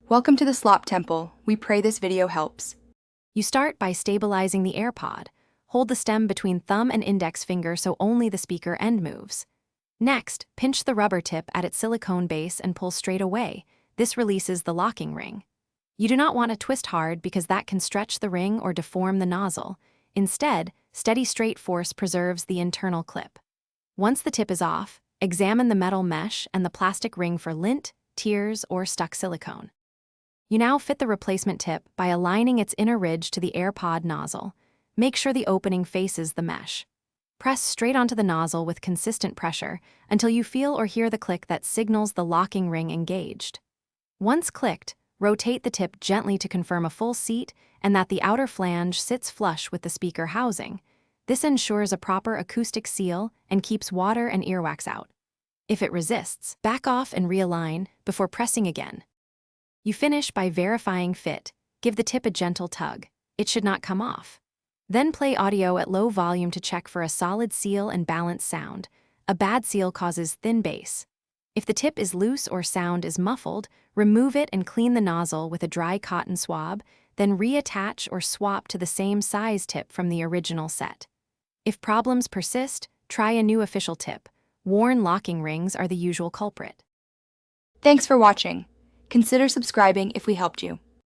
Welcome to the Slop Temple. We pray this video helps. You start by stabilizing the AirPod. Hold the stem between thumb and index finger so only the speaker end moves. Next, pinch the rubber tip at its silicone base and pull straight away. This releases the locking ring. You do not want to twist hard because that can stretch the ring or deform the nozzle. Instead, steady straight force preserves the internal clip. Once the tip is off, examine the metal mesh and the plastic ring for lint, tears, or stuck silicone. You now fit the replacement tip by aligning its inner ridge to the AirPod nozzle. Make sure the opening faces the mesh. Press straight onto the nozzle with consistent pressure until you feel or hear the click that signals the locking ring engaged. Once clicked, rotate the tip gently to confirm a full seat and that the outer flange sits flush with the speaker housing. This ensures a proper acoustic seal and keeps water and earwax out. If it resists, back off and realign before pressing again. You finish by verifying fit. Give the tip a gentle tug. It should not come off. Then play audio at low volume to check for a solid seal and balanced sound. A bad seal causes thin bass. If the tip is loose or sound is muffled, remove it and clean the nozzle with a dry cotton swab, then reattach or swap to the same size tip from the original set. If problems persist, try a new official tip. Worn locking rings are the usual culprit. Thanks for watching. Consider subscribing if we helped you.